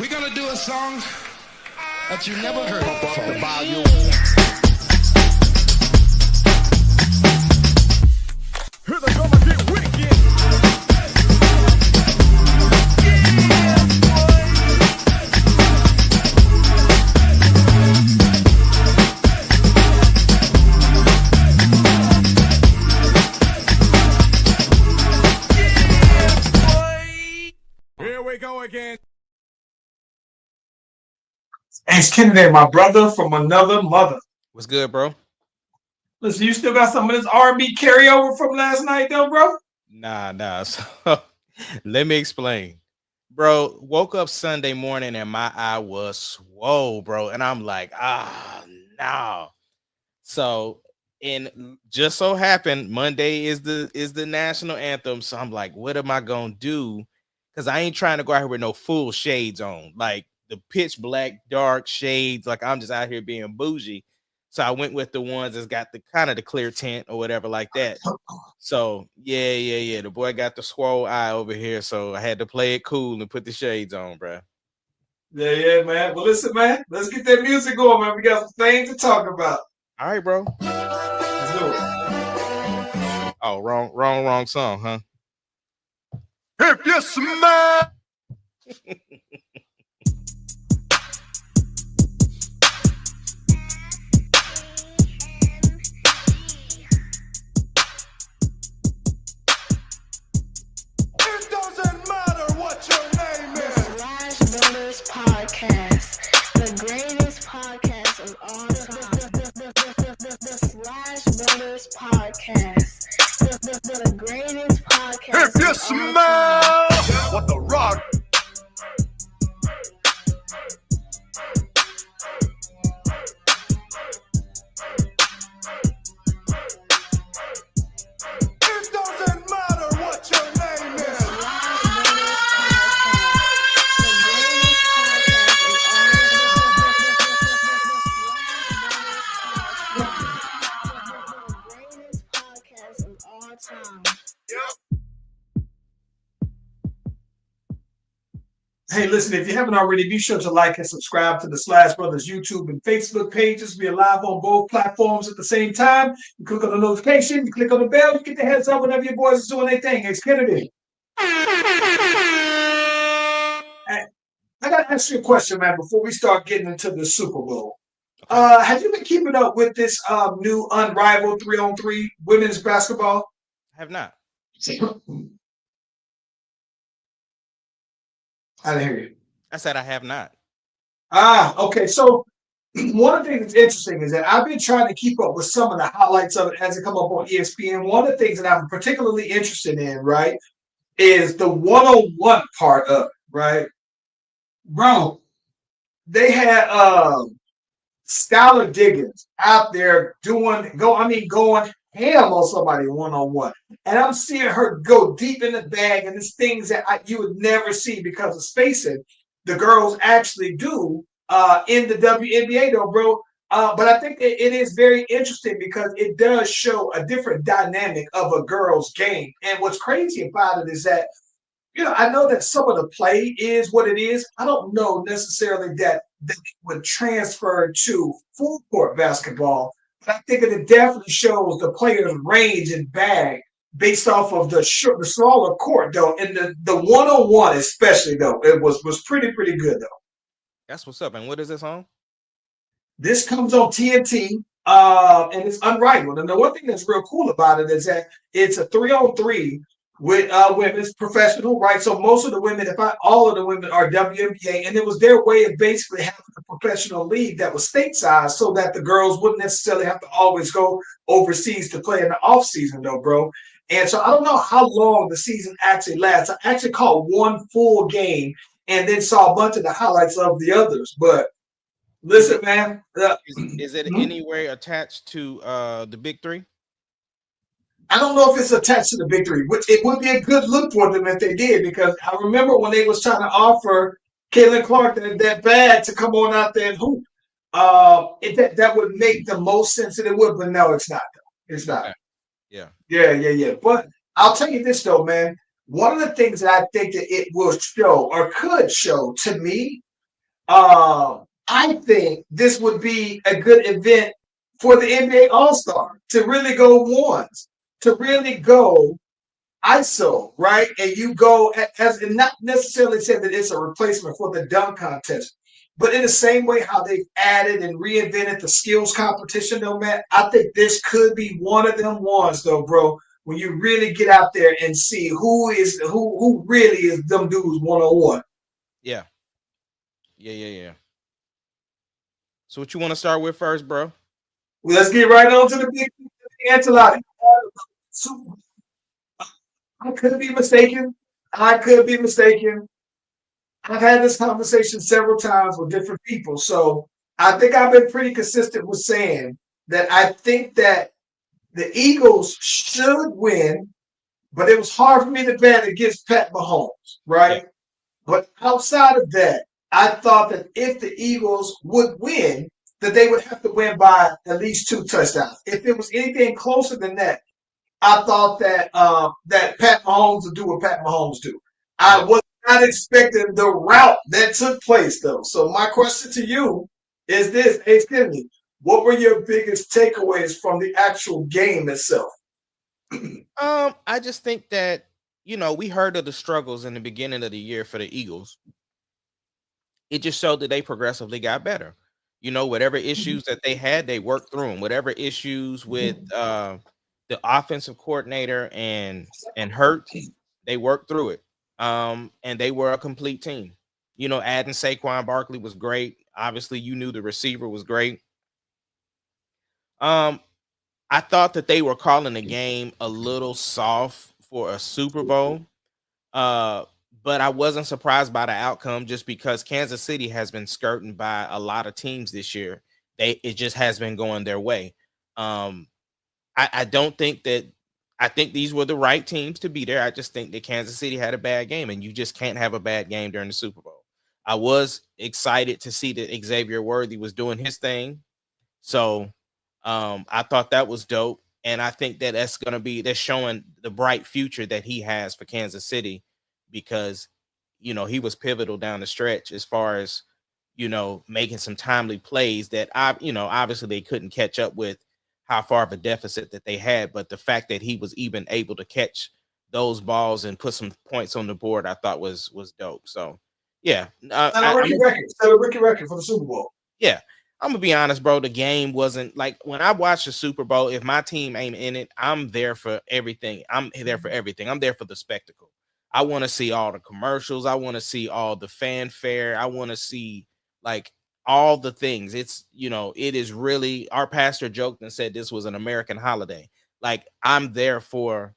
We're gonna do a song that you never heard before. The volume. Here they come and get wicked. Here we go again. Ace Kennedy, my brother from another mother. What's good, bro? Listen, you still got some of this R&B carryover from last night, though, bro? Nah. So let me explain. Bro, woke up Sunday morning and my eye was swole, bro. And I'm like, no. So, and just so happened, Monday is the national anthem. So I'm like, what am I gonna do? Because I ain't trying to go out here with no full shades on, like the pitch black, dark shades. Like I'm just out here being bougie. So I went with the ones that's got the kind of the clear tint or whatever like that. So yeah. The boy got the swole eye over here, so I had to play it cool and put the shades on, bro. Yeah, man. Well, listen, man. Let's get that music going, man. We got some things to talk about. All right, bro. Let's do it. Oh, wrong song, huh? If you smell. It doesn't matter what your name is. Slash Brothers Podcast, the greatest podcast of all time. The Slash Brothers Podcast, the greatest podcast. If you smell what the rock. It doesn't matter what your name is. Slash Brothers Podcast, the greatest podcast of all time. Hey, listen, if you haven't already, be sure to like and subscribe to the Slash Brothers YouTube and Facebook pages. We are live on both platforms at the same time. You click on the notification, you click on the bell, you get the heads up whenever your boys is doing their thing. Ace Kennedy. Hey, I got to ask you a question, man, before we start getting into the Super Bowl. Have you been keeping up with this new unrivaled 3-on-3 women's basketball? I have not. I didn't hear you. I said I have not. Okay. So one of the things that's interesting is that I've been trying to keep up with some of the highlights of it as it come up on ESPN. One of the things that I'm particularly interested in, right, is the one-on-one part of it, right? Bro, they had Skylar Diggins out there going ham on somebody one-on-one. And I'm seeing her go deep in the bag, and it's things that you would never see because of spacing. The girls actually do in the WNBA, though, bro. But I think it is very interesting because it does show a different dynamic of a girl's game. And what's crazy about it is that, I know that some of the play is what it is. I don't know necessarily that it would transfer to full court basketball. But I think it definitely shows the players' range and bag based off of the smaller court, though. And the one-on-one especially, though, it was pretty good, though. That's what's up. And what is this on? This comes on TNT, and it's unrivaled. And the one thing that's real cool about it is that it's a 3-on-3 with women's professional, right? So most of the women, all of the women are WNBA, and it was their way of basically having a professional league that was stateside so that the girls wouldn't necessarily have to always go overseas to play in the off season, though, bro. And so I don't know how long the season actually lasts. I actually caught one full game and then saw a bunch of the highlights of the others. But listen, man. Is it anywhere attached to the Big Three? I don't know if it's attached to the Big Three, which it would be a good look for them if they did, because I remember when they was trying to offer Caitlin Clark that bag to come on out there and hoop. That would make the most sense that it would, but no, it's not. Though. It's not. Yeah. But I'll tell you this though, man. One of the things that I think that it will show or could show to me I think this would be a good event for the NBA All Star to really go ones, to really go ISO, right? And you go as and not necessarily said that it's a replacement for the dunk contest, but in the same way how they've added and reinvented the skills competition, though, man, I think this could be one of them ones, though, bro. When you really get out there and see who really is them dudes 101. Yeah. Yeah. So what you want to start with first, bro? Well, let's get right on to the big Ancelotti. I could be mistaken. I've had this conversation several times with different people. So I think I've been pretty consistent with saying that I think that the Eagles should win, but it was hard for me to bet against Pat Mahomes, right? Yeah. But outside of that, I thought that if the Eagles would win, that they would have to win by at least 2 touchdowns. If it was anything closer than that, I thought that that Pat Mahomes would do what Pat Mahomes do. I was not expecting the route that took place, though. So my question to you is this: Hey, Kennedy, what were your biggest takeaways from the actual game itself? I just think that we heard of the struggles in the beginning of the year for the Eagles. It just showed that they progressively got better. Whatever issues that they had, they worked through them. Whatever issues with the offensive coordinator and Hurt, they worked through it. And they were a complete team. Adding Saquon Barkley was great. Obviously, you knew the receiver was great. I thought that they were calling the game a little soft for a Super Bowl. But I wasn't surprised by the outcome just because Kansas City has been skirting by a lot of teams this year. It just has been going their way. I don't think that I think these were the right teams to be there. I just think that Kansas City had a bad game, and you just can't have a bad game during the Super Bowl. I was excited to see that Xavier Worthy was doing his thing. So I thought that was dope. And I think that that's showing the bright future that he has for Kansas City because, he was pivotal down the stretch as far as, making some timely plays that obviously they couldn't catch up with how far of a deficit that they had. But the fact that he was even able to catch those balls and put some points on the board, I thought was dope. So, yeah. Set a rookie record for the Super Bowl. Yeah. I'm gonna be honest, bro. The game wasn't like when I watch the Super Bowl. If my team ain't in it, I'm there for everything. I'm there for the spectacle. I want to see all the commercials. I want to see all the fanfare. I want to see like all the things. It's it is really. Our pastor joked and said this was an American holiday. Like I'm there for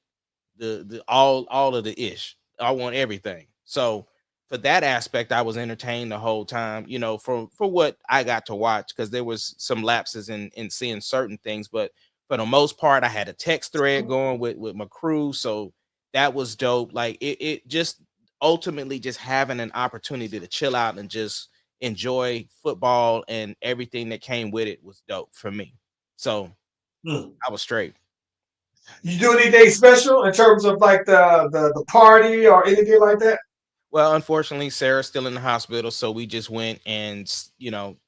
the all of the ish. I want everything. So. For that aspect, I was entertained the whole time, for what I got to watch, because there was some lapses in seeing certain things. But for the most part, I had a text thread going with my crew. So that was dope. Like it just ultimately just having an opportunity to chill out and just enjoy football and everything that came with it was dope for me. So I was straight. You do anything special in terms of like the party or anything like that? Well, unfortunately, Sarah's still in the hospital, so we just went and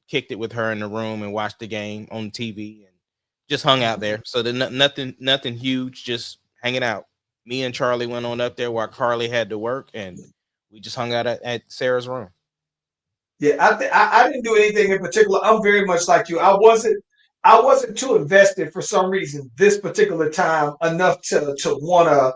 kicked it with her in the room and watched the game on TV and just hung out there. So nothing huge, just hanging out. Me and Charlie went on up there while Carly had to work, and we just hung out at Sarah's room. Yeah, I didn't do anything in particular. I'm very much like you. I wasn't too invested for some reason this particular time enough to want to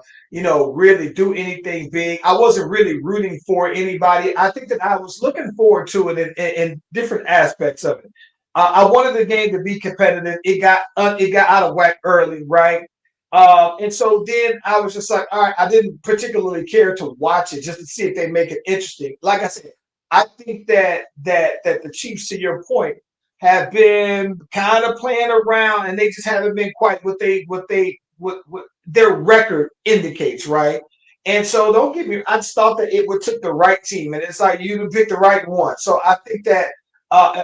really do anything big. I wasn't really rooting for anybody. I think that I was looking forward to it in different aspects of it. I wanted the game to be competitive. It got out of whack early, right? And so then I was just like, all right, I didn't particularly care to watch it just to see if they make it interesting. Like I said, I think that the Chiefs, to your point, have been kind of playing around, and they just haven't been quite what their record indicates, right? And so don't get me. I just thought that it would took the right team, and it's like you picked the right one. So I think that,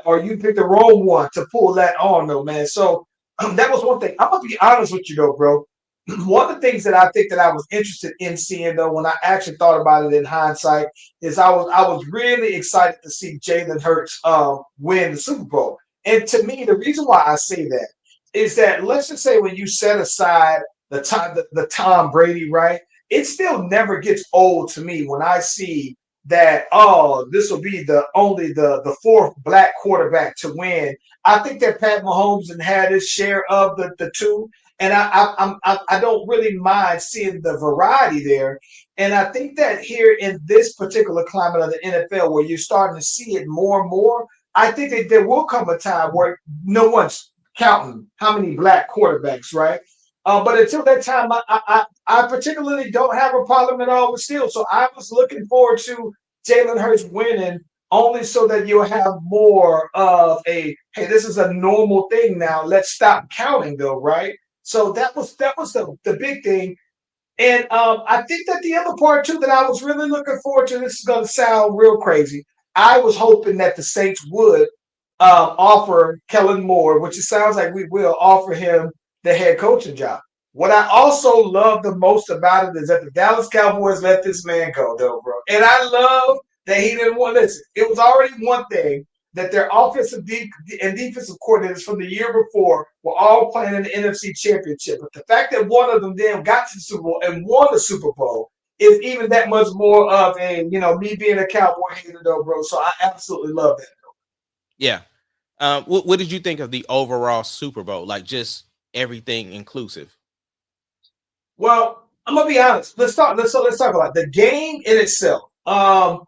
or you picked the wrong one to pull that on, though, man. So that was one thing. I'm gonna be honest with you, though, bro. one of the things that I think that I was interested in seeing though, when I actually thought about it in hindsight, is I was really excited to see Jalen Hurts win the Super Bowl. And to me, the reason why I say that is that let's just say when you set aside the Tom Brady, right? It still never gets old to me when I see that, oh, this will be the fourth black quarterback to win. I think that Pat Mahomes and had his share of the two, and I don't really mind seeing the variety there. And I think that here in this particular climate of the NFL, where you're starting to see it more and more, I think that there will come a time where no one's counting how many black quarterbacks, right? But until that time, I particularly don't have a problem at all with Steele. So I was looking forward to Jalen Hurts winning only so that you'll have more of a, hey, this is a normal thing now. Let's stop counting though, right? So that was the big thing. And I think that the other part too that I was really looking forward to, this is going to sound real crazy. I was hoping that the Saints would offer Kellen Moore, which it sounds like we will offer him the head coaching job. What I also love the most about it is that the Dallas Cowboys let this man go, though, bro. And I love that he didn't want to listen. It was already one thing that their and defensive coordinators from the year before were all playing in the NFC Championship. But the fact that one of them then got to the Super Bowl and won the Super Bowl is even that much more of a, me being a Cowboy hater, though, bro. So I absolutely love that. Yeah. What did you think of the overall Super Bowl? Like just everything inclusive. Well, I'm gonna be honest. Let's talk about the game in itself. I'll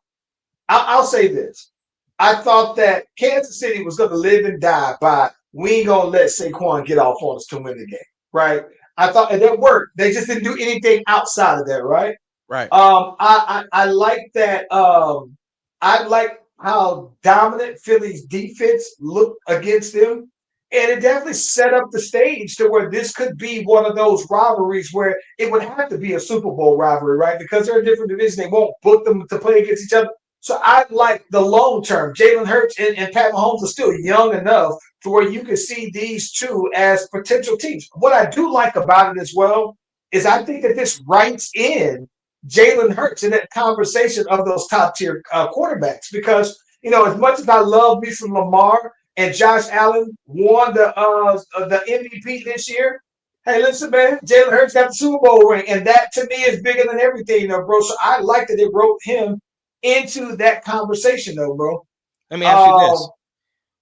say this. I thought that Kansas City was going to live and die by we ain't going to let Saquon get off on us to win the game, right? I thought, and that worked. They just didn't do anything outside of that, right? Right. I like that. I like how dominant Philly's defense looked against them. And it definitely set up the stage to where this could be one of those rivalries where it would have to be a Super Bowl rivalry, right? Because they're a different division. They won't book them to play against each other. So I like the long term. Jalen Hurts and Pat Mahomes are still young enough to where you can see these two as potential teams. What I do like about it as well is I think that this writes in Jalen Hurts in that conversation of those top tier quarterbacks because, as much as I love me from Lamar and Josh Allen won the MVP this year, hey, listen, man, Jalen Hurts got the Super Bowl ring, and that to me is bigger than everything, bro. So I like that they wrote him into that conversation, though, bro. Let me ask you this.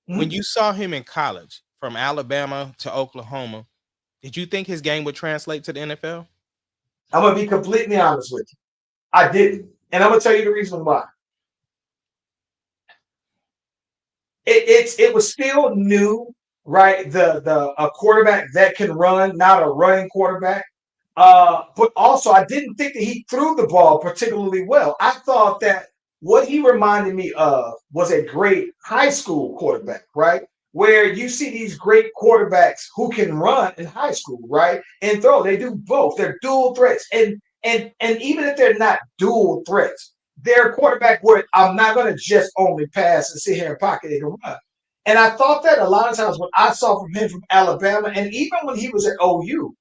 Hmm? When you saw him in college from Alabama to Oklahoma, did you think his game would translate to the NFL? I'm going to be completely honest with you. I didn't. And I'm going to tell you the reason why. It was still new, right? A quarterback that can run, not a running quarterback. But also, I didn't think that he threw the ball particularly well. I thought that what he reminded me of was a great high school quarterback, right? Where you see these great quarterbacks who can run in high school, right? And throw. They do both. They're dual threats. And even if they're not dual threats, they're a quarterback where I'm not going to just only pass and sit here and pocket and run. And I thought that a lot of times when I saw from him from Alabama, and even when he was at OU,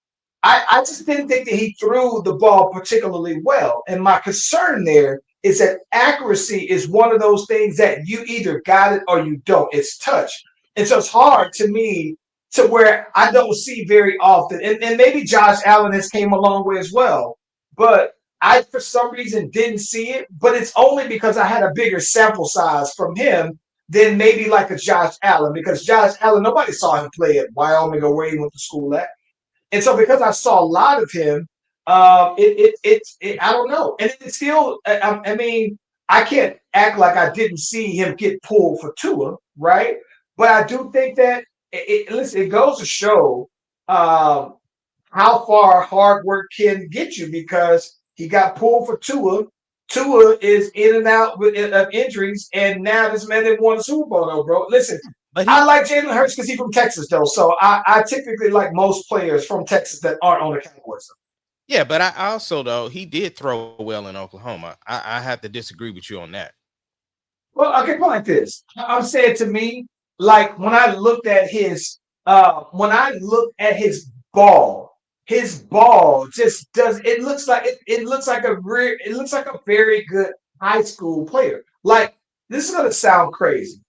I just didn't think that he threw the ball particularly well. And my concern there is that accuracy is one of those things that you either got it or you don't. It's touch. And so it's hard to me to where I don't see very often. And maybe Josh Allen has came a long way as well. But I, for some reason, didn't see it. But it's only because I had a bigger sample size from him than maybe like a Josh Allen. Because Josh Allen, nobody saw him play at Wyoming or where he went to school at. And so because I saw a lot of him, I don't know. And it's still, I mean, I can't act like I didn't see him get pulled for Tua, right? But I do think that, listen, it goes to show how far hard work can get you because he got pulled for Tua. Tua is in and out of injuries, and now this man didn't won a Super Bowl, though, bro. Listen, I like Jalen Hurts because he's from Texas, though. So I typically like most players from Texas that aren't on the Cowboys. Yeah, but I also, though, he did throw well in Oklahoma. I have to disagree with you on that. Well, okay, put like this. I'm saying to me, like when I looked at his ball, his ball just does. It looks like it looks like it looks like a very good high school player. Like this is gonna sound crazy,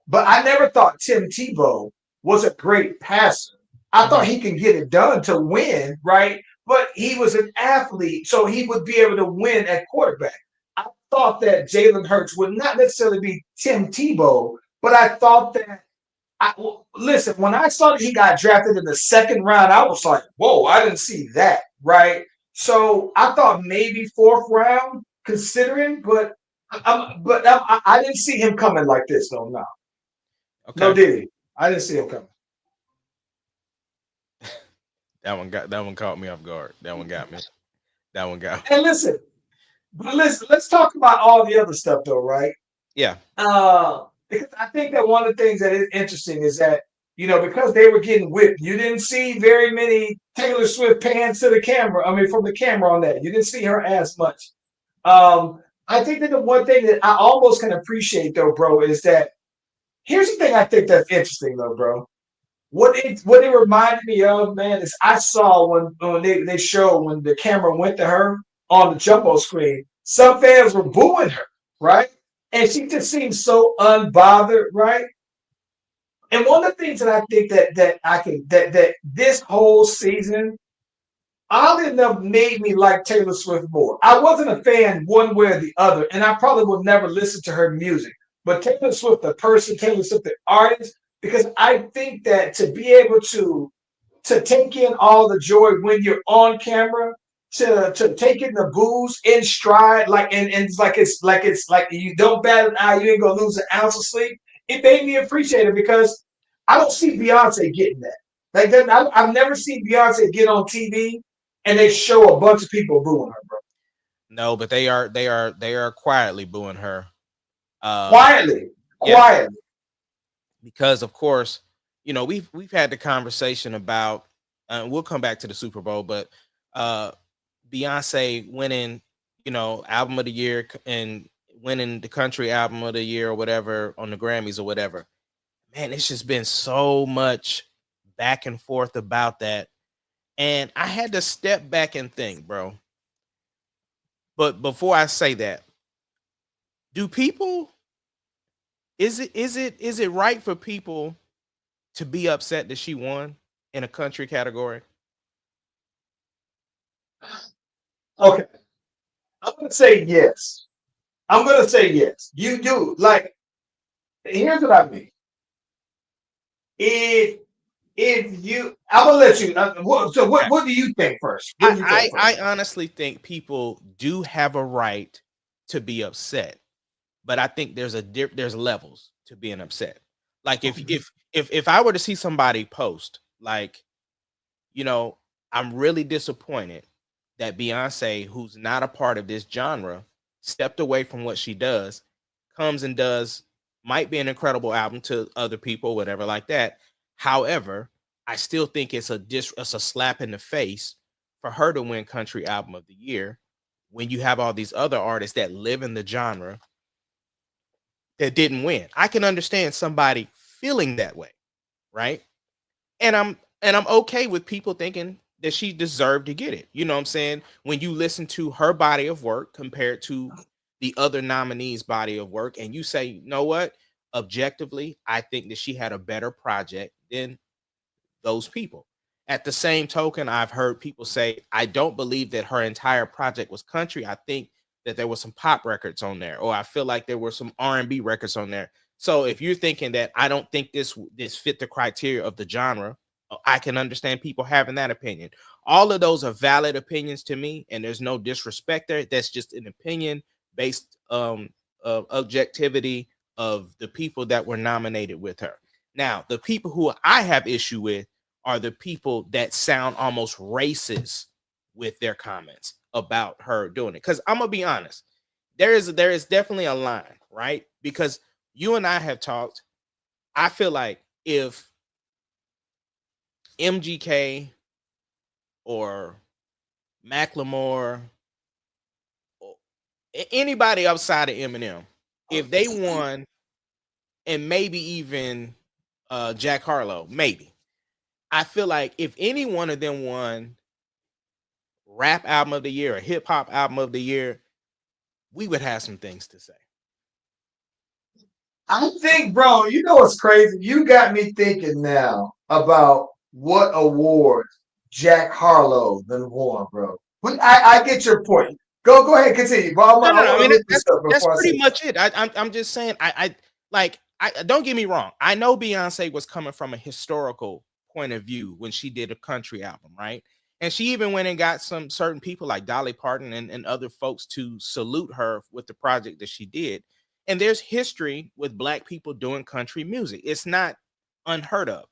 but I never thought Tim Tebow was a great passer. I thought Mhm. he can get it done to win, right? But he was an athlete, so he would be able to win at quarterback. I thought that Jalen Hurts would not necessarily be Tim Tebow, but I thought that listen, when I saw that he got drafted in the second round, I was like, whoa, I didn't see that, right? So I thought maybe fourth round, considering, I didn't see him coming like this, though. No, no, Okay. did he? I didn't see him coming. That one caught me off guard. That one got me. That one got me. And listen, let's talk about all the other stuff, though, right? Yeah. Because I think that one of the things that is interesting is that because they were getting whipped, you didn't see very many Taylor Swift pans to the camera. I mean, from the camera on that, you didn't see her as much. I think that the one thing that I almost can appreciate, though, bro, is that here's the thing I think that's interesting, though, bro. What it reminded me of, man, is I saw when they showed when the camera went to her on the jumbo screen, some fans were booing her, right? And she just seemed so unbothered, right? And one of the things that I think that this whole season, oddly enough, made me like Taylor Swift more. I wasn't a fan one way or the other, and I probably would never listen to her music. But Taylor Swift, the person, Taylor Swift, the artist, because I think that to be able to take in all the joy when you're on camera, to take in the booze in stride, and it's like you don't bat an eye, you ain't gonna lose an ounce of sleep. It made me appreciate it because I don't see Beyonce getting that. Like that, I've never seen Beyonce get on TV and they show a bunch of people booing her, bro. No, but they are quietly booing her. Quietly, Yeah, quietly. because of course, we've had the conversation about we'll come back to the Super Bowl, but uh Beyonce winning, album of the year and winning the country album of the year or whatever on the Grammys or whatever. Man, it's just been so much back and forth about that. And I had to step back and think, bro. But before I say that, do people is it right for people to be upset that she won in a country category? Okay, I'm gonna say yes. I'm gonna say yes. You do. Like, here's what I mean. If I'm gonna let you. So Okay. what do you think first? What do you think I, I first? I honestly think people do have a right to be upset, but I think there's levels to being upset. Like Okay. if I were to see somebody post like, you know, I'm really disappointed that Beyonce, who's not a part of this genre, stepped away from what she does, comes and does might be an incredible album to other people, whatever like that. However, I still think it's a slap in the face for her to win country album of the year when you have all these other artists that live in the genre that didn't win. I can understand somebody feeling that way, right? And I'm okay with people thinking that she deserved to get it. You know what I'm saying? When you listen to her body of work compared to the other nominees' body of work, and you say, you know what? Objectively, I think that she had a better project than those people. At the same token, I've heard people say, I don't believe that her entire project was country. I think that there was some pop records on there, or I feel like there were some R&B records on there. So if you're thinking that I don't think this fit the criteria of the genre, I can understand people having that opinion. All of those are valid opinions to me, and there's no disrespect there. That's just an opinion based of objectivity of the people that were nominated with her. Now, the people who I have issue with are the people that sound almost racist with their comments about her doing it. Because I'm gonna be honest, there is definitely a line, right? Because you and I have talked. I feel like if MGK or Macklemore or anybody outside of Eminem, if they won, and maybe even Jack Harlow, maybe I feel like if any one of them won rap album of the year, a hip hop album of the year, we would have some things to say. I think, bro, you know what's crazy? You got me thinking now about what award Jack Harlow then won, bro. But I get your point. Go ahead, continue. But I No. I want to mean, look this up that's before I pretty say. much it. I'm just saying. I don't get me wrong. I know Beyonce was coming from a historical point of view when she did a country album, right? And she even went and got some certain people like Dolly Parton and other folks to salute her with the project that she did. And there's history with Black people doing country music. It's not unheard of.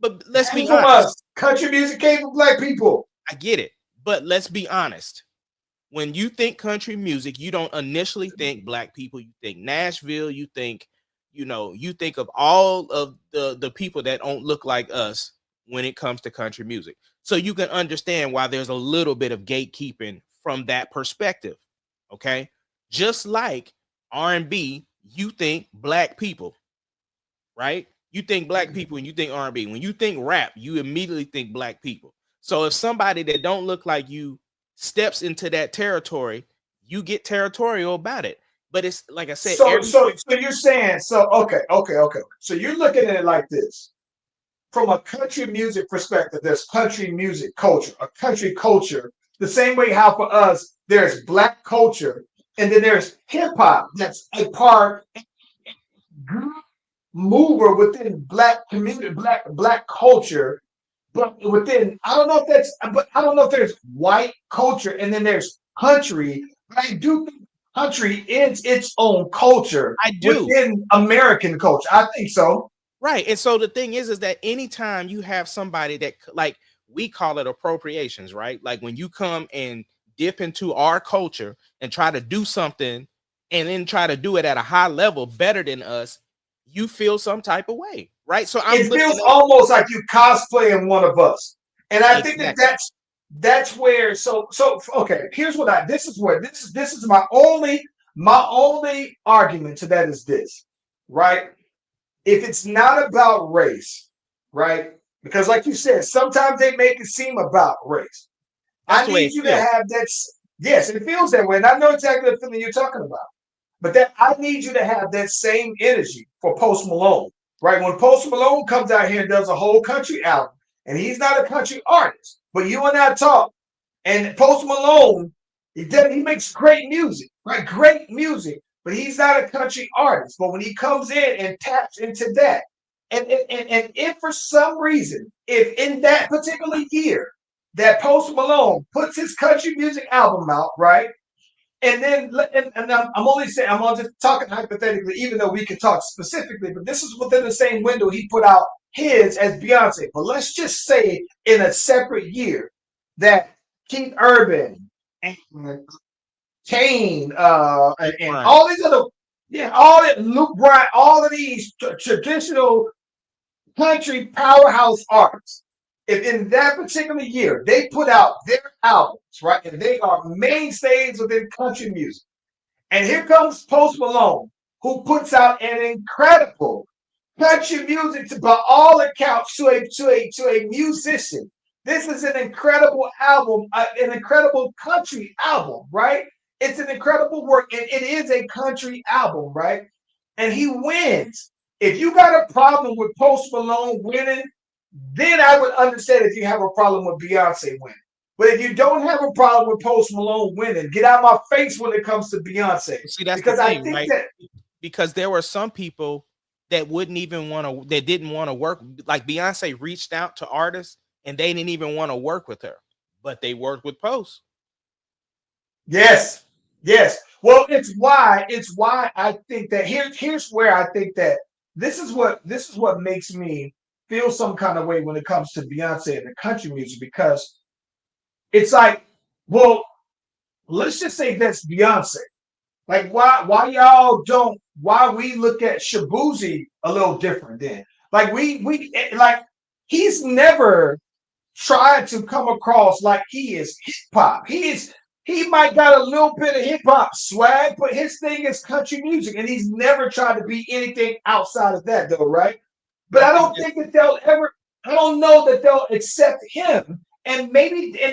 But let's be From honest. us, country music came from Black people. I get it. But let's be honest. When you think country music, you don't initially think Black people. You think Nashville. You think, you think of all of the people that don't look like us when it comes to country music. So you can understand why there's a little bit of gatekeeping from that perspective. Okay. Just like R&B, you think Black people, right? You think Black people and you think R&B. When you think rap, you immediately think Black people. So if somebody that don't look like you steps into that territory, you get territorial about it. But it's like I said. So you're saying okay. So you're looking at it like this. From a country music perspective, there's country music culture, a country culture, the same way how for us there's Black culture, and then there's hip hop that's a part mover within Black community, Black culture. But within, I don't know if there's white culture and then there's country. But I do think country is its own culture. I do. Within American culture. I think so. Right. And so the thing is that anytime you have somebody that, like, we call it appropriations, right? Like when you come and dip into our culture and try to do something and then try to do it at a high level better than us, you feel some type of way, right? So it feels almost like you cosplaying one of us. And I think that's where okay, here's what this is my only argument to that is this, right? If it's not about race, right? Because like you said, sometimes they make it seem about race. I need you to have that. Yes, it feels that way. And I know exactly the feeling you're talking about. But that I need you to have that same energy for Post Malone, right? When Post Malone comes out here and does a whole country album, and he's not a country artist, but you and I talk, and Post Malone, he makes great music, right? Great music, but he's not a country artist. But when he comes in and taps into that, and if for some reason, if in that particular year that Post Malone puts his country music album out, right? And then, and I'm just talking hypothetically, even though we can talk specifically, but this is within the same window he put out his as Beyonce. But let's just say in a separate year that Keith Urban and Kane and all these other, Luke Bryan, all of these traditional country powerhouse artists, if in that particular year they put out their albums, right, and they are mainstays within country music, and here comes Post Malone, who puts out an incredible country music by all accounts to a musician. This is an incredible album, an incredible country album, right? It's an incredible work, and it is a country album, right? And he wins. If you got a problem with Post Malone winning, then I would understand if you have a problem with Beyonce winning. But if you don't have a problem with Post Malone winning, get out of my face when it comes to Beyonce. See, that's because the thing, I think right? Because there were some people that didn't want to work. Like Beyonce reached out to artists and they didn't even want to work with her, but they worked with Post. Yes. Well, it's why I think that here's where I think that this is what makes me feel some kind of way when it comes to Beyonce and the country music, because it's like, well, let's just say that's Beyonce. Like, why we look at Shaboozey a little different then? Like like he's never tried to come across like he is hip hop. He might got a little bit of hip hop swag, but his thing is country music, and he's never tried to be anything outside of that, though, right? But I don't think that I don't know that they'll accept him and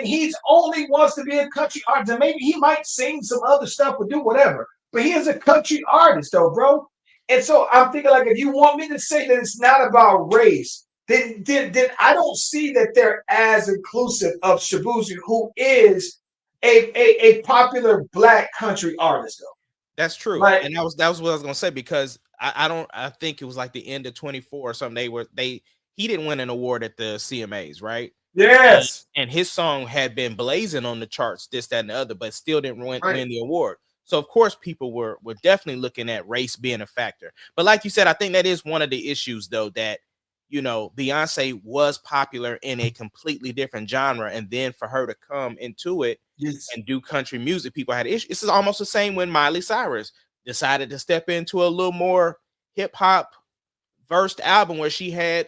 he's only wants to be a country artist. And maybe he might sing some other stuff or do whatever. But he is a country artist, though, bro. And so I'm thinking, like, if you want me to say that it's not about race, then I don't see that they're as inclusive of Shabuzi, who is a popular black country artist, though. That's true. Like, And that was what I was gonna say, because I think it was like the end of 24 or something. He didn't win an award at the CMAs, right? yes. And his song had been blazing on the charts, this, that, and the other, but still didn't win the award. So of course people were definitely looking at race being a factor. But like you said, I think that is one of the issues, though, that, you know, Beyonce was popular in a completely different genre, and then for her to come into it and do country music, people had issues. This is almost the same when Miley Cyrus decided to step into a little more hip hop versed album, where she had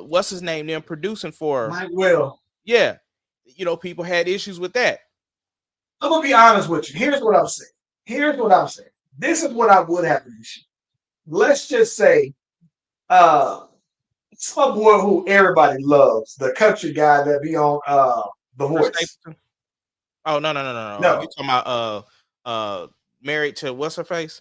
what's his name then producing for her. Mike Will. Yeah, you know, people had issues with that. I'm gonna be honest with you. Here's what I'm saying. This is what I would have an issue. Let's just say, some boy who everybody loves, the country guy that be on The Voice. Oh no. No. You talking about married to what's her face?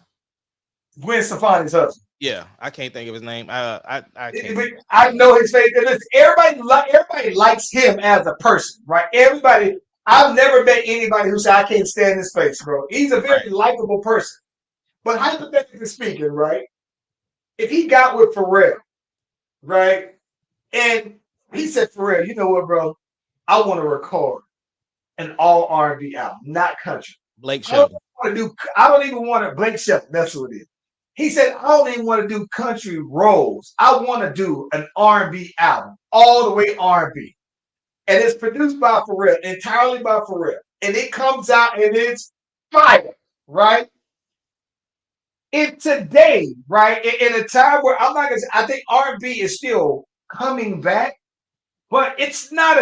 Gwen Stefani's husband. Yeah, I can't think of his name. I can't. But I know his face. And listen, everybody likes him as a person, right? Everybody. I've never met anybody who said I can't stand his face, bro. He's a very likable person. But hypothetically speaking, right? If he got with Pharrell, right, and he said, Pharrell, you know what, bro? I want to record an all R&B album, not country. Blake Shelton. I don't even want to Blake Shelton. That's what it is. He said, I don't even want to do country roles. I want to do an R&B album, all the way R&B. And it's produced by Pharrell, entirely by Pharrell. And it comes out and it's fire, right? In today, right, in a time where I'm not gonna say, I think R&B is still coming back, but it's not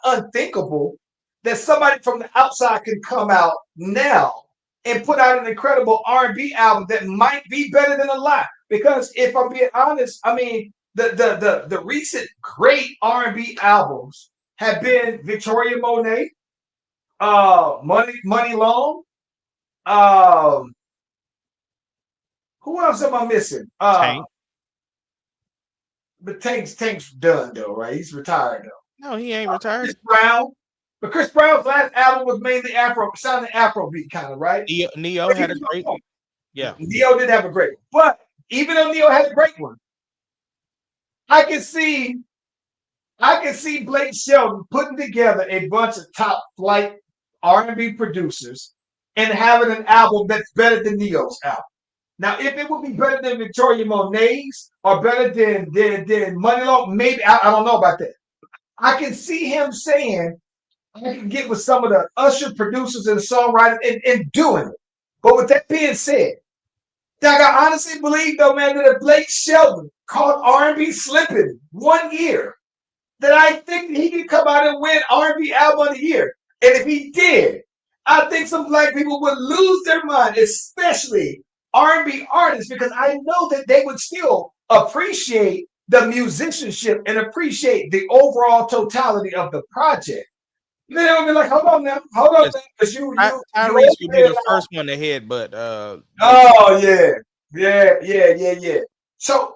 unthinkable that somebody from the outside can come out now and put out an incredible R&B album that might be better than a lot. Because if I'm being honest, I mean, the recent great R&B albums have been Victoria Monet, Money Long. Who else am I missing? Tank. But Tank's done though, right? He's retired though. No, he ain't retired. Chris Brown. But Chris Brown's last album was mainly sounding Afrobeat kind of, right? Neo had a great one. Yeah. Neo did have a great one. But even though Neo had a great one, I can see Blake Shelton putting together a bunch of top flight R&B producers and having an album that's better than Neo's album. Now, if it would be better than Victoria Monet's or better than Money Long, maybe I don't know about that. I can see him saying, I can get with some of the Usher producers and songwriters and doing it. But with that being said, Doc, I honestly believe, though, man, that if Blake Shelton caught R&B slipping 1 year, that I think he could come out and win R&B album of the year. And if he did, I think some black people would lose their mind, especially R&B artists, because I know that they would still appreciate the musicianship and appreciate the overall totality of the project. Then they'll be like, hold on now, because Tyrese would be the first one to hit, but oh yeah. So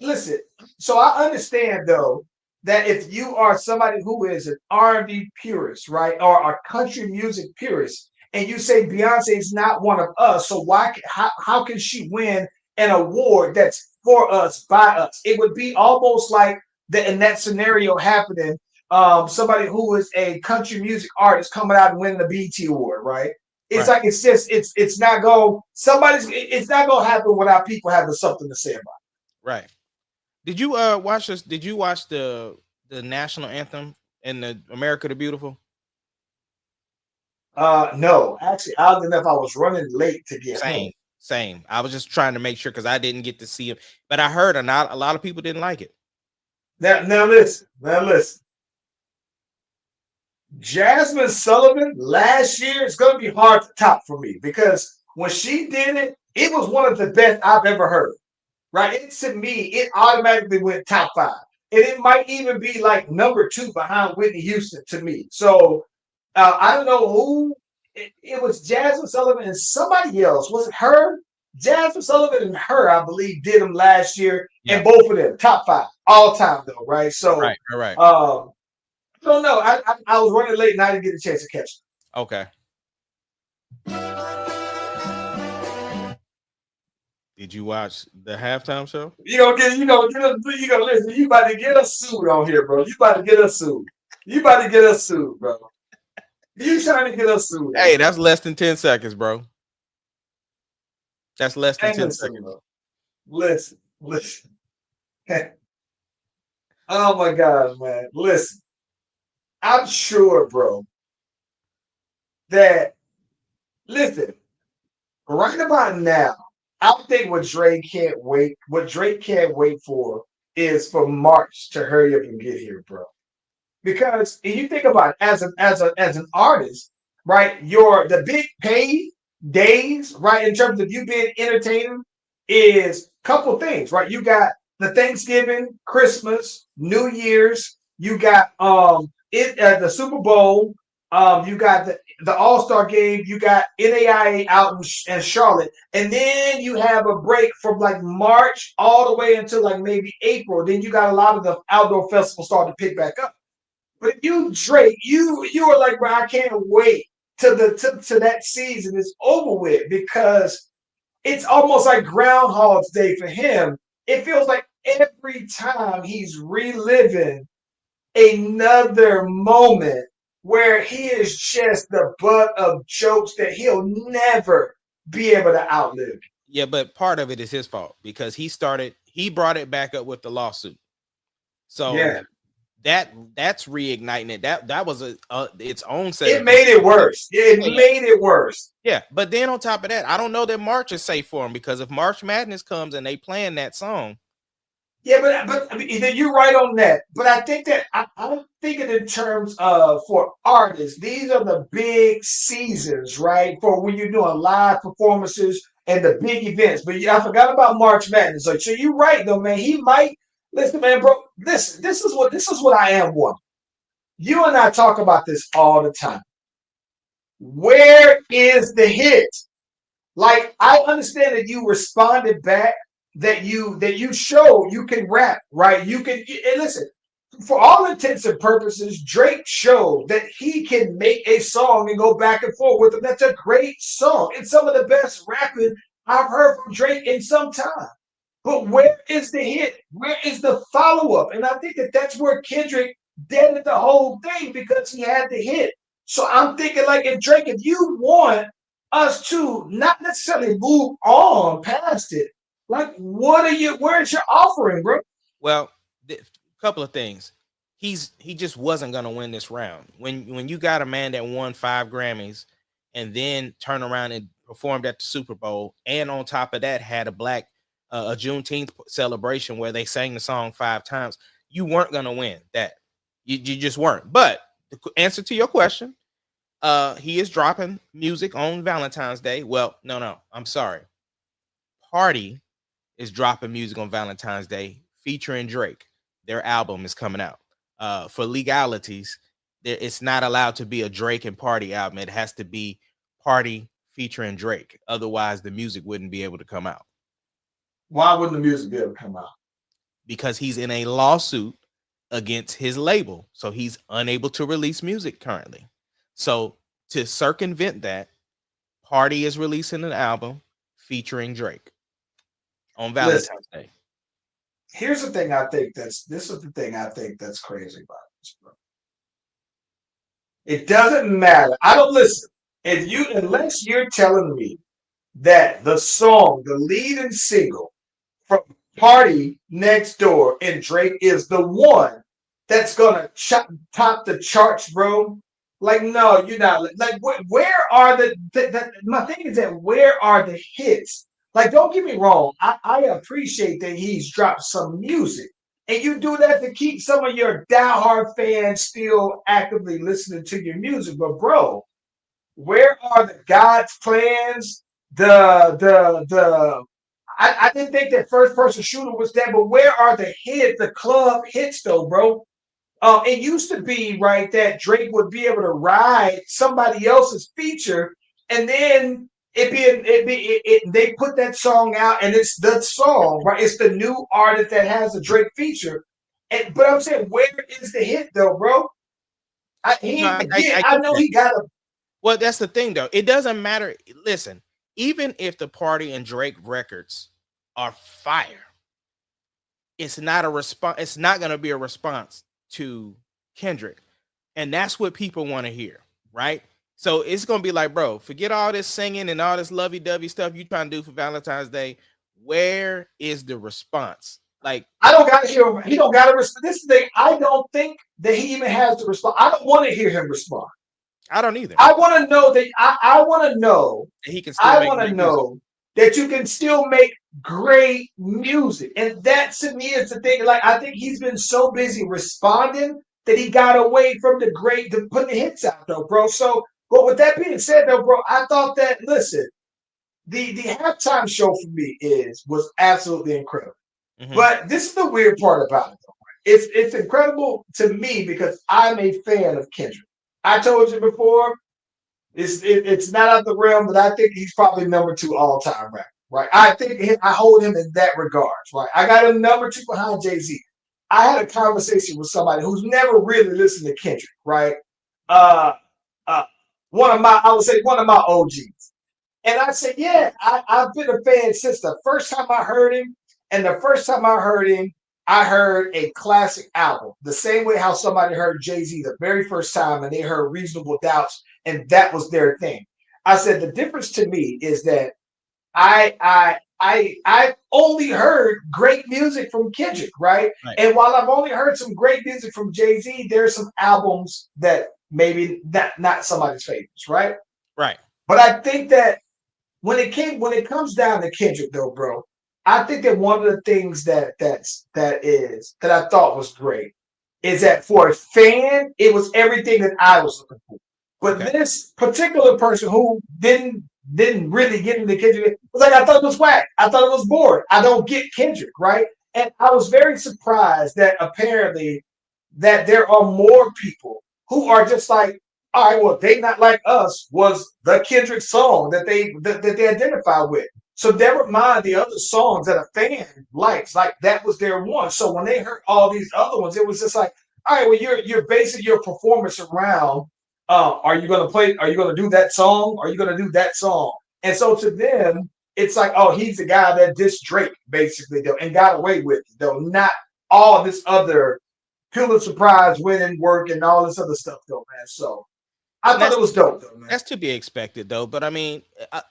listen, so I understand though that if you are somebody who is an R&B purist, right, or a country music purist, and you say Beyonce is not one of us, so how can she win an award that's for us, by us? It would be almost like in that scenario happening. Somebody who is a country music artist coming out and winning the BET award, right? It's like it's not gonna happen without people having something to say about it. Right. Did you watch this? Did you watch the national anthem and the America the Beautiful? No, actually, oddly enough, I was running late to get home. Same. I was just trying to make sure because I didn't get to see it, but I heard a lot of people didn't like it. Now listen. Jasmine Sullivan last year is going to be hard to top for me because when she did it, it was one of the best I've ever heard. Right? To me, it automatically went top 5. and it might even be like number 2 behind Whitney Houston to me. So I don't know who. It was Jasmine Sullivan and somebody else. Was it her? Jasmine Sullivan and her, I believe, did them last year, and Yeah. both of them top 5 all time though, right? So, Right. I don't know. I was running late and I didn't get a chance to catch it. Okay. Did you watch the halftime show? You gonna listen. You about to get us sued on here, bro. You about to get us sued. You about to get us sued, bro. You trying to get us sued? Hey, that's less than 10 seconds, bro. That's less than Hey, 10 listen, seconds. bro. Listen. Oh my God, man. Listen. I'm sure, bro, that listen, right about now, I think what Drake can't wait for is for March to hurry up and get here, bro. Because if you think about it, as an artist, right? The big pay days, right, in terms of you being entertaining, is a couple things, right? You got the Thanksgiving, Christmas, New Year's. You got the Super Bowl. You got the All-Star game. You got NAIA out in Charlotte, and then you have a break from like March all the way until like maybe April. Then you got a lot of the outdoor festivals starting to pick back up. But you Drake, you are like, bro, I can't wait till to that season is over with, because it's almost like Groundhog's Day for him. It feels like every time he's reliving another moment where he is just the butt of jokes that he'll never be able to outlive. Yeah, but part of it is his fault because he brought it back up with the lawsuit. So Yeah. that's reigniting it. That was its own set. It made it worse. It made it worse. Yeah, but then on top of that, I don't know that March is safe for him, because if March Madness comes and they playing that song. Yeah, but I mean, you're right on that. But I think that I'm thinking in terms of, for artists, these are the big seasons, right? For when you're doing live performances and the big events. But I forgot about March Madness. So you're right though, man. He might listen, man, bro. Listen, this is what I am one. You and I talk about this all the time. Where is the hit? Like, I understand that you responded back, that you show you can rap, right? You can, and listen, for all intents and purposes, Drake showed that he can make a song and go back and forth with it. That's a great song. It's some of the best rapping I've heard from Drake in some time. But where is the hit? Where is the follow-up? And I think that that's where Kendrick deaded the whole thing, because he had the hit. So I'm thinking, like, if you want us to not necessarily move on past it, like, where's your offering, bro? Well, a couple of things. He just wasn't gonna win this round. When you got a man that won 5 Grammys and then turned around and performed at the Super Bowl, and on top of that had a Juneteenth celebration where they sang the song 5 times, you weren't gonna win that. You just weren't. But the answer to your question, he is dropping music on Valentine's Day. Well, no, I'm sorry. Party is dropping music on Valentine's Day featuring Drake. Their album is coming out. For legalities, it's not allowed to be a Drake and Party album. It has to be Party featuring Drake. Otherwise, the music wouldn't be able to come out. Why wouldn't the music be able to come out? Because he's in a lawsuit against his label. So he's unable to release music currently. So to circumvent that, Party is releasing an album featuring Drake on Valentine's Day. Here's the thing I think that's crazy about this, bro. It doesn't matter. I don't listen. Unless you're telling me that the song, the leading single from Party Next Door and Drake is the one that's gonna top the charts, bro. Like, no, you're not. Like, where are my thing is that where are the hits? Like, don't get me wrong. I appreciate that he's dropped some music, and you do that to keep some of your diehard fans still actively listening to your music. But bro, where are the God's plans? I I didn't think that first person shooter was that, but where are the club hits though, bro? It used to be right that Drake would be able to ride somebody else's feature, and then they put that song out, and it's the song, right? It's the new artist that has a Drake feature, but I'm saying, where is the hit though, bro? No, I know he got a. Well, that's the thing though. It doesn't matter. Listen, even if the Party and Drake records are fire, it's not a response. It's not going to be a response to Kendrick, and that's what people want to hear, right? So it's going to be like, bro, forget all this singing and all this lovey-dovey stuff you trying to do for Valentine's Day. Where is the response? Like, I don't got to hear him. He don't got to respond. This is the thing. I don't think that he even has to respond. I don't want to hear him respond. I don't either. I want to know that. I want to know. He can still I want to know that you can still make great music, and that to me is the thing. Like, I think he's been so busy responding that he got away from the putting the hits out though, bro. So, but with that being said, though, bro, I thought that listen, the halftime show for me was absolutely incredible. Mhm. But this is the weird part about it, though. It's incredible to me because I'm a fan of Kendrick. I told you before, it's not out the realm, but I think he's probably number 2 all time rapper, right? I think I hold him in that regards, right? I got him number 2 behind Jay-Z. I had a conversation with somebody who's never really listened to Kendrick, right? I would say one of my OGs. And I said, yeah, I've been a fan since the first time I heard him. And the first time I heard him, I heard a classic album. The same way how somebody heard Jay-Z the very first time and they heard Reasonable Doubts, and that was their thing. I said the difference to me is that I've only heard great music from Kendrick, right? And while I've only heard some great music from Jay-Z, there's some albums that maybe not somebody's favorites, right? Right. But I think that when it comes down to Kendrick, though, bro, I think that one of the things that I thought was great is that for a fan, it was everything that I was looking for. But this particular person who didn't really get into Kendrick was like, I thought it was whack. I thought it was bored. I don't get Kendrick, right? And I was very surprised that apparently that there are more people who are just like, all right, well, They Not Like Us was the Kendrick song that they identify with. So never mind the other songs that a fan likes. Like that was their one. So when they heard all these other ones, it was just like, all right, well, you're basing your performance around are you gonna do that song? Are you gonna do that song? And so to them, it's like, oh, he's the guy that dissed Drake, basically, though, and got away with it, though, not all this other Pulitzer Prize winning work and all this other stuff, though, man. So I thought it was dope, though, man. That's to be expected, though. But I mean,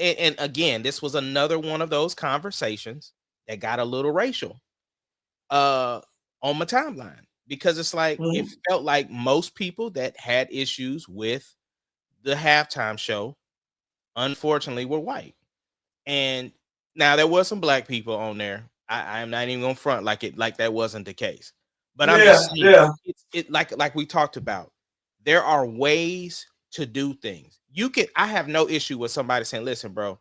and again, this was another one of those conversations that got a little racial on my timeline because it's like it felt like most people that had issues with the halftime show, unfortunately, were white. And now there was some black people on there. I'm not even gonna front like that wasn't the case. But I'm just saying, it like we talked about. There are ways to do things. I have no issue with somebody saying, listen, bro,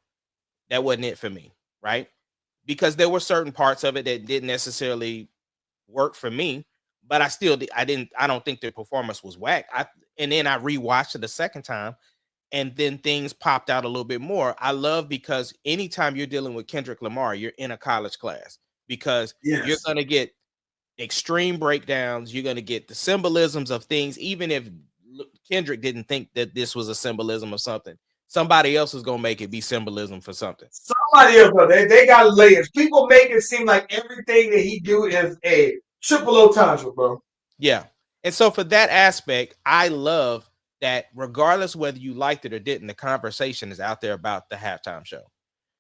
that wasn't it for me, right? Because there were certain parts of it that didn't necessarily work for me, but I don't think the performance was whack. And then I rewatched it the second time, and then things popped out a little bit more. I love because anytime you're dealing with Kendrick Lamar, you're in a college class because you're gonna get extreme breakdowns, you're gonna get the symbolisms of things, even if Kendrick didn't think that this was a symbolism of something. Somebody else is gonna make it be symbolism for something. Somebody else, they got layers. People make it seem like everything that he do is a triple entendre, bro. Yeah, and so for that aspect, I love that. Regardless whether you liked it or didn't, the conversation is out there about the halftime show.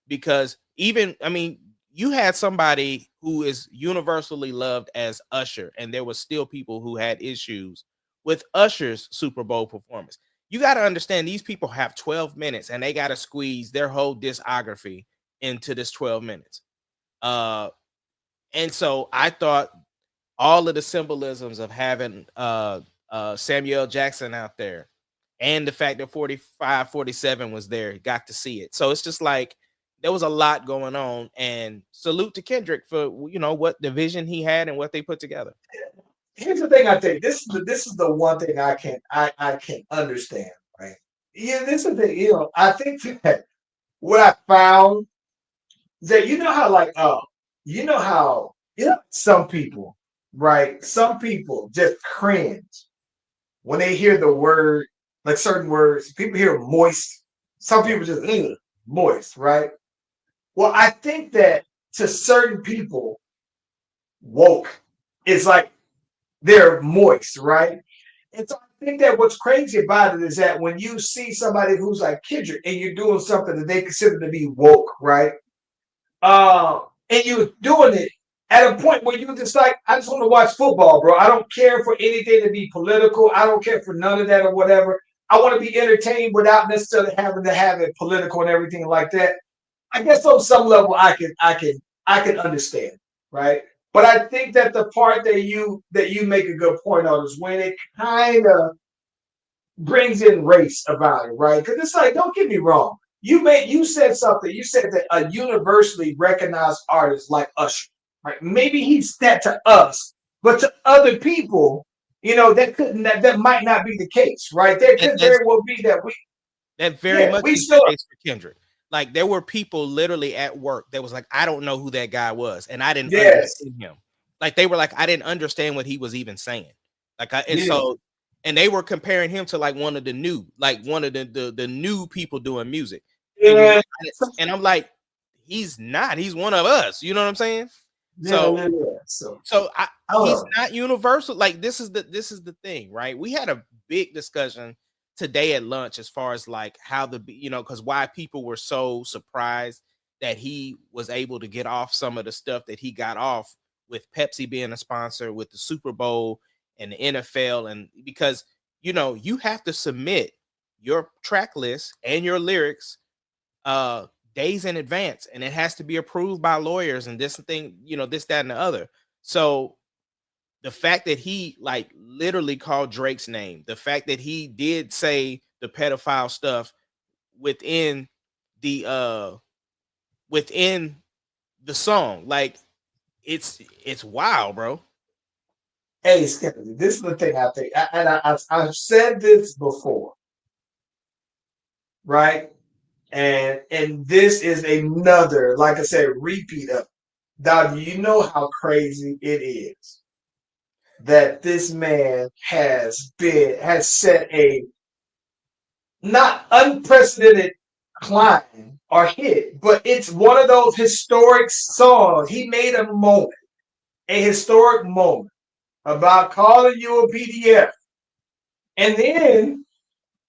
Because you had somebody who is universally loved as Usher, and there was still people who had issues with Usher's Super Bowl performance. You got to understand these people have 12 minutes and they got to squeeze their whole discography into this 12 minutes. And so I thought all of the symbolisms of having Samuel Jackson out there and the fact that 45, 47 was there, got to see it. So it's just like there was a lot going on, and salute to Kendrick for what the vision he had and what they put together. Here's the thing. I think this is the one thing I can understand. Right? Yeah, this is the thing. I think that what I found is that how some people, right? Some people just cringe when they hear the word, like certain words. People hear moist. Some people just moist, right? Well, I think that to certain people, woke is like they're moist, right? And so I think that what's crazy about it is that when you see somebody who's like Kendrick and you're doing something that they consider to be woke, right? And you're doing it at a point where you're just like, I just want to watch football, bro. I don't care for anything to be political. I don't care for none of that or whatever. I want to be entertained without necessarily having to have it political and everything like that. I guess on some level I can understand, right? But I think that the part that you make a good point on is when it kind of brings in race about it, right? Because it's like, don't get me wrong. You said something. You said that a universally recognized artist like Usher, right? Maybe he's that to us, but to other people, that might not be the case, right? There could very well be that that very much we is still the case for Kendrick. Like there were people literally at work that was like, I don't know who that guy was, and I didn't understand him. Like they were like, I didn't understand what he was even saying. And they were comparing him to like one of the new people doing music. Yeah. And I'm like, he's not. He's one of us. You know what I'm saying? Yeah. He's not universal. Like this is the thing, right? We had a big discussion today at lunch as far as like how because why people were so surprised that he was able to get off some of the stuff that he got off with Pepsi being a sponsor, with the Super Bowl and the NFL, and because you have to submit your track list and your lyrics days in advance, and it has to be approved by lawyers and this thing, this, that, and the other. So the fact that he like literally called Drake's name, the fact that he did say the pedophile stuff within the song, like it's wild, bro. Hey, Stephanie, this is the thing I think, and I've said this before, right? And this is another, like I said, repeat of. Now, you know how crazy it is that this man has set a not unprecedented climb or hit, but it's one of those historic songs. He made a historic moment about calling you a PDF. And then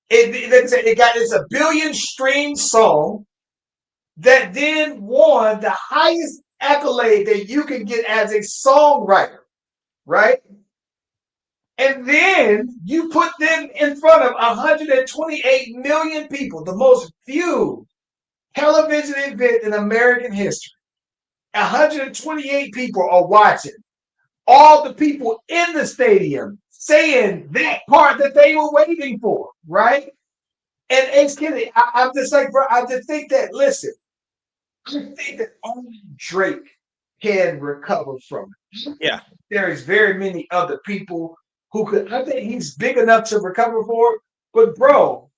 it's a billion stream song that then won the highest accolade that you can get as a songwriter, right? And then you put them in front of 128 million people, the most viewed television event in American history. 128 people are watching. All the people in the stadium saying that part that they were waiting for, right? And it's kidding. I'm just like, bro, I just think that, listen, I think that only Drake can recover from it. Yeah. There is very many other people who could, I think he's big enough to recover for it. But, bro,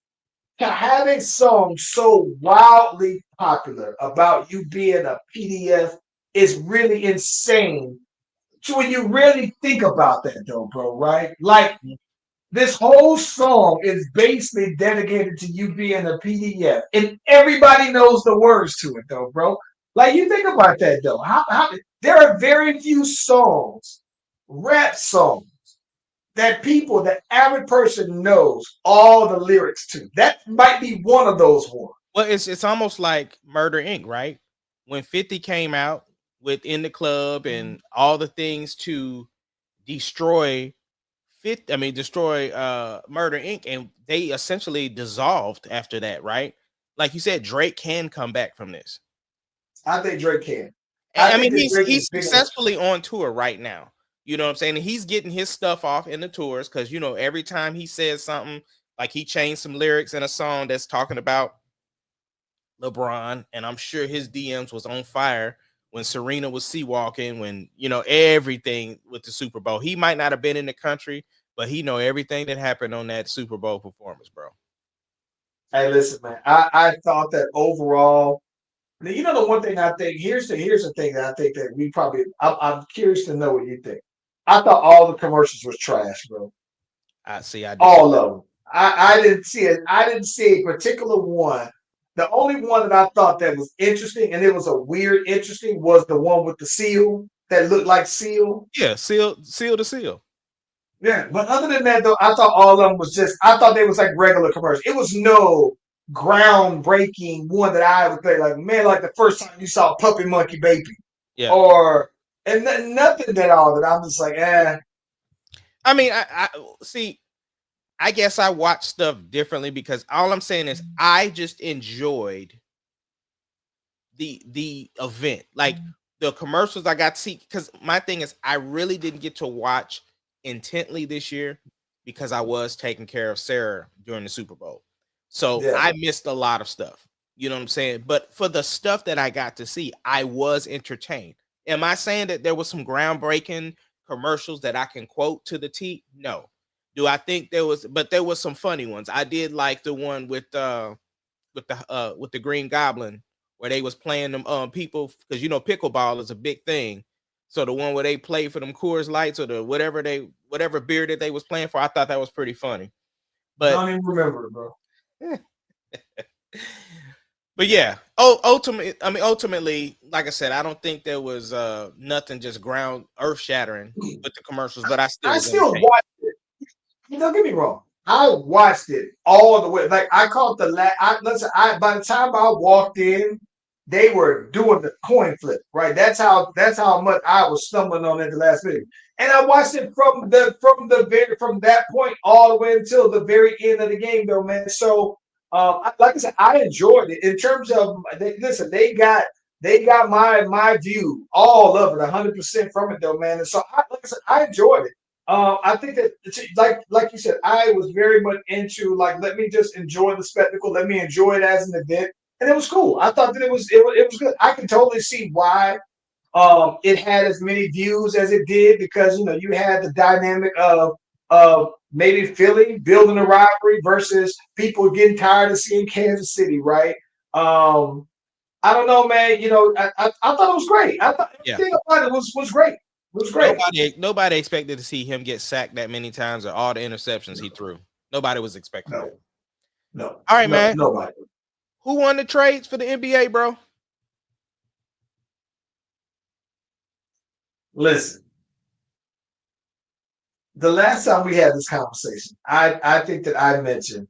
to have a song so wildly popular about you being a PDF is really insane. So when you really think about that, though, bro, right? Like, this whole song is basically dedicated to you being a PDF, and everybody knows the words to it, though, bro. Like, you think about that, though. How there are very few songs, rap songs, that the average person knows all the lyrics to. That might be one of those ones. Well, it's almost like Murder Inc., right? When 50 came out with In the Club and all the things to destroy Murder Inc., and they essentially dissolved after that, right? Like you said, Drake can come back from this. I think Drake can. I mean, he's successfully on tour right now. You know what I'm saying? And he's getting his stuff off in the tours because, every time he says something, like he changed some lyrics in a song that's talking about LeBron, and I'm sure his DMs was on fire when Serena was sea walking, when everything with the Super Bowl. He might not have been in the country, but he know everything that happened on that Super Bowl performance, bro. Hey, listen, man. I thought that overall, the one thing I think here's the thing that I think that we probably. I'm curious to know what you think. I thought all the commercials was trash, bro. I see. I All disagree. of them. I didn't see it. I didn't see a particular one. The only one that I thought that was interesting, and it was a weird interesting, was the one with the seal that looked like seal. Yeah, seal to seal. Yeah, but other than that, though, I thought all of them was just. I thought they was like regular commercials. It was no groundbreaking one that I would say like, man, like the first time you saw Puppy Monkey Baby, Yeah. or and nothing at all that I'm just like, eh. I mean, I see. I guess I watch stuff differently because all I'm saying is I just enjoyed the event, like the commercials I got to see. Because my thing is, I really didn't get to watch intently this year because I was taking care of Sarah during the Super Bowl, so Yeah. I missed a lot of stuff. You know what I'm saying? But for the stuff that I got to see, I was entertained. Am I saying that there was some groundbreaking commercials that I can quote to the T? No. Do I think there was? But there was some funny ones. I did like the one with the Green Goblin where they was playing them people, because pickleball is a big thing. So the one where they played for them Coors Lights or the whatever beer that they was playing for, I thought that was pretty funny. I But don't even remember it, bro. but yeah, ultimately, like I said, I don't think there was nothing just earth shattering with the commercials, but I I was still entertained. watched it. Don't get me wrong. I watched it all the way. Like I caught the listen. By the time I walked in, they were doing the coin flip. Right. That's how much I was stumbling on at the last minute. And I watched it from that point all the way until the very end of the game, though, man. So, like I said, I enjoyed it. In terms of listen, they got my view, all of it, 100% from it, though, man. And so, like I said, I enjoyed it. I think that like you said, I was very much into like let me just enjoy the spectacle, let me enjoy it as an event, and it was cool. I thought that it was good. I can totally see why it had as many views as it did because you had the dynamic of maybe Philly building a rivalry versus people getting tired of seeing Kansas City, right? I don't know, man. I thought it was great. I thought Yeah. everything about it was great. It was great. Nobody expected to see him get sacked that many times or all the interceptions he threw. Nobody was expecting that. No. All right, man. Nobody. Who won the trades for the NBA, bro? Listen, the last time we had this conversation, I think that I mentioned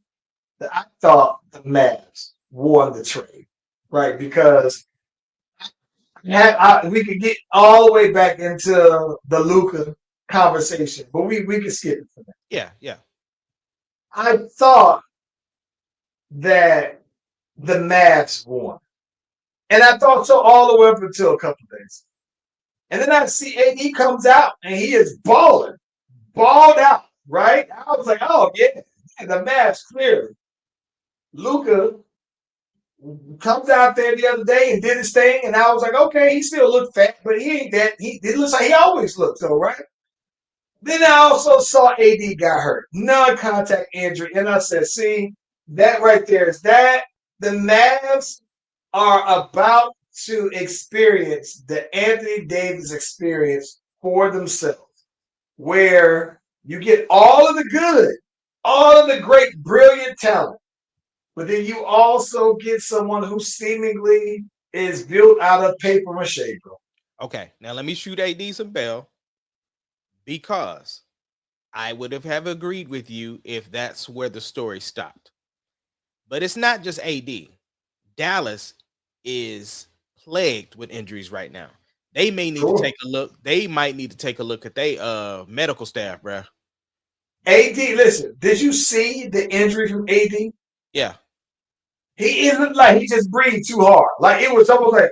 that I thought the Mavs won the trade, right? Because we could get all the way back into the Luka conversation, but we could skip it for that. Yeah. I thought that the Mavs won. And I thought so all the way up until a couple of days. And then I see AD comes out and he is balled out, right? I was like, oh, yeah, the Mavs clearly. Luka comes out there the other day and did his thing, and I was like, okay, he still looked fat, but he ain't that. It looks like he always looks, though, right? Then I also saw AD got hurt, non-contact injury, and I said, see, that right there is that. The Mavs are about to experience the Anthony Davis experience for themselves, where you get all of the good, all of the great, brilliant talent, but then you also get someone who seemingly is built out of paper mache, bro. Okay, now let me shoot AD some bell because I would have agreed with you if that's where the story stopped. But it's not just AD. Dallas is plagued with injuries right now. They may need to take a look. They might need to take a look at their medical staff, bro. AD, listen, did you see the injury from AD? Yeah. He isn't like he just breathed too hard. Like it was almost like,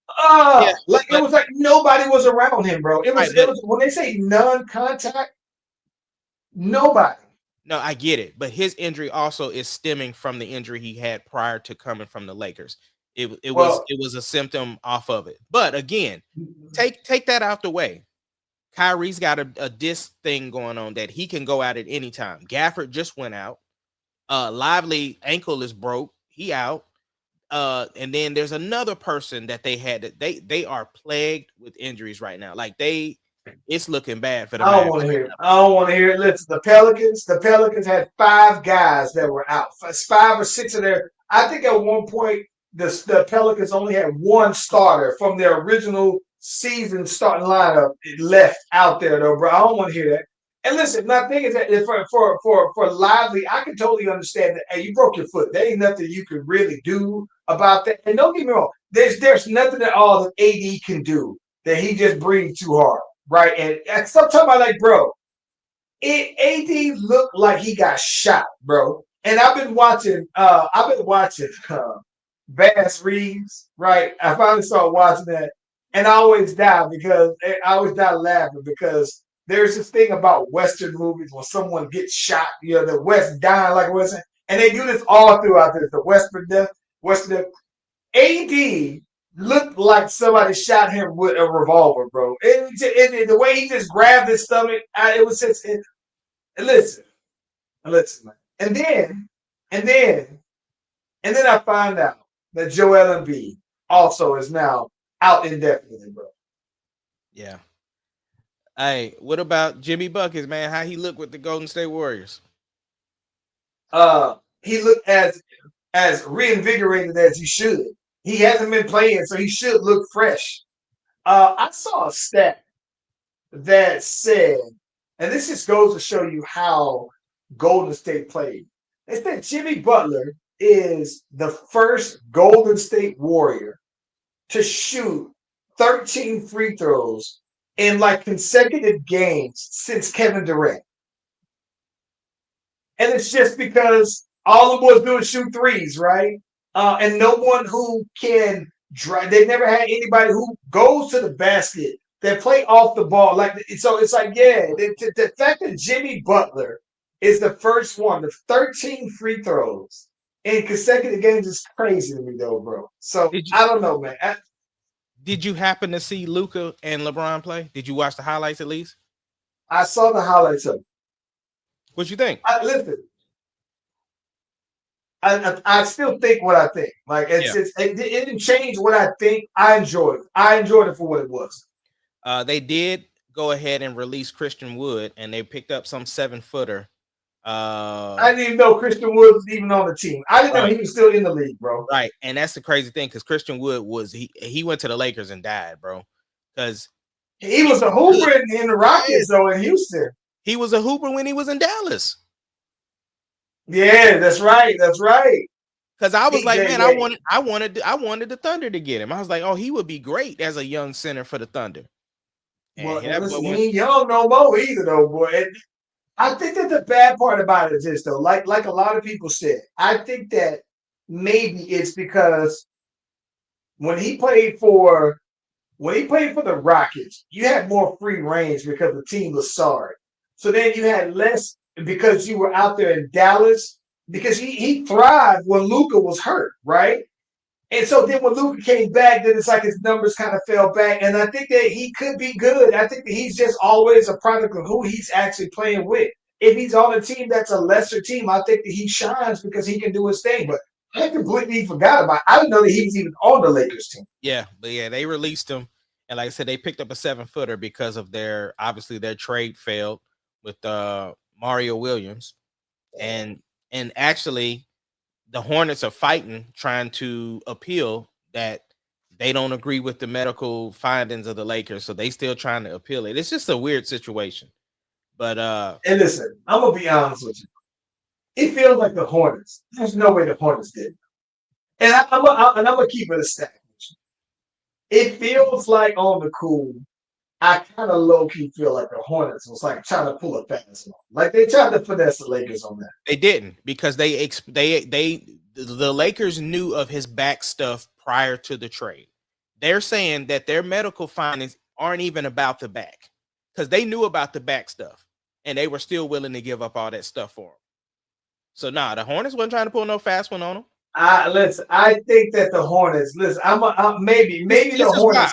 it was like nobody was around him, bro. It was when they say non-contact, nobody. No, I get it, but his injury also is stemming from the injury he had prior to coming from the Lakers. Well, It was a symptom off of it. But again, take that out the way. Kyrie's got a disc thing going on that he can go out at any time. Gafford just went out. Lively ankle is broke. He out. And then there's another person that they had that they are plagued with injuries right now. Like it's looking bad for the I don't Mavs. want to hear it. I don't want to hear it. Listen, the Pelicans had 5 guys that were out. 5 or 6 of their. I think at one point the Pelicans only had 1 starter from their original season starting lineup left out there though, bro. I don't want to hear that. And listen, my thing is that for Lively, I can totally understand that. Hey, you broke your foot. There ain't nothing you can really do about that. And don't get me wrong, there's nothing at all that AD can do that he just breathed too hard. Right, and sometimes I like, bro, AD looked like he got shot, bro. And I've been watching Bass Reeves, right? I finally started watching that, and I always die laughing because there's this thing about Western movies when someone gets shot, the West dying like Western, and they do this all throughout this, the Western death. AD looked like somebody shot him with a revolver, bro. The way he just grabbed his stomach, it was just. Listen, man. And then I find out that Joel Embiid also is now out indefinitely, bro. Yeah. Hey, what about Jimmy Buckets, man? How he look with the Golden State Warriors? He looked as reinvigorated as he should. He hasn't been playing, so he should look fresh. I saw a stat that said, and this just goes to show you how Golden State played. They said Jimmy Butler is the first Golden State Warrior to shoot 13 free throws in like consecutive games since Kevin Durant. And it's just because all the boys do is shoot threes, right? And no one who can drive. They've never had anybody who goes to the basket that play off the ball. So it's like, yeah, the fact that Jimmy Butler is the first one, the 13 free throws in consecutive games is crazy to me, though, bro. So I don't know, man. Did you happen to see Luka and LeBron play? Did you watch the highlights at least? I saw the highlights of it. What you think? Listen. I still think what I think. Like it didn't change what I think. I enjoyed it. I enjoyed it for what it was. They did go ahead and release Christian Wood, and they picked up some 7-footer. I didn't even know Christian Wood was even on the team. I didn't know he was still in the league, bro. Right, and that's the crazy thing because Christian Wood he went to the Lakers and died, bro. Because he was a hooper in the Rockets, though, in Houston. He was a hooper when he was in Dallas. Yeah, that's right. That's right. Because I was I wanted the Thunder to get him. I was like, oh, he would be great as a young center for the Thunder. Well, listen, he ain't young no more either, though, boy. And I think that the bad part about it is this, though. Like a lot of people said, I think that maybe it's because when he played for the Rockets, you had more free range because the team was sorry. So then you had less because you were out there in Dallas, because he thrived when Luka was hurt, right? And so then when Luka came back, then it's like his numbers kind of fell back. And I think that he could be good. I think that he's just always a product of who he's actually playing with. If he's on a team that's a lesser team, I think that he shines because he can do his thing. But I completely forgot about it. I didn't know that he was even on the Lakers team. Yeah, but yeah, they released him. And like I said, they picked up a 7-footer because of their trade failed with Mario Williams. And actually the Hornets are fighting, trying to appeal that they don't agree with the medical findings of the Lakers. So they still trying to appeal it. It's just a weird situation. But and listen, I'm gonna be honest with you. It feels like the Hornets. There's no way the Hornets did. And I'm gonna keep it a stack with you. It feels like on the cool, I kind of low-key feel like the Hornets was like trying to pull a fast one. Like they tried to finesse the Lakers on that. They didn't, because the Lakers knew of his back stuff prior to the trade. They're saying that their medical findings aren't even about the back, because they knew about the back stuff. and they were still willing to give up all that stuff for him. So nah, the Hornets wasn't trying to pull no fast one on him. Listen, I think that the Hornets. Listen, maybe the Hornets.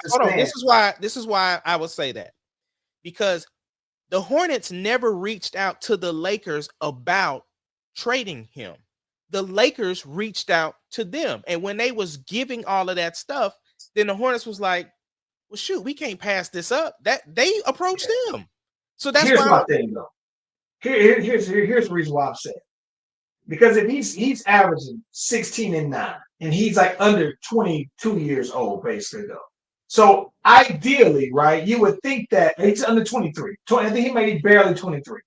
This is why I would say that, because the Hornets never reached out to the Lakers about trading him. The Lakers reached out to them, and when they was giving all of that stuff, then the Hornets was like, "Well, shoot, we can't pass this up." That they approached them. So that's here's why my thing though. Here's the reason why I'm saying. Because if he's averaging 16 and 9, and he's like under 22 years old, basically though. So ideally, right, you would think that he's under 23. I think he may be barely 23.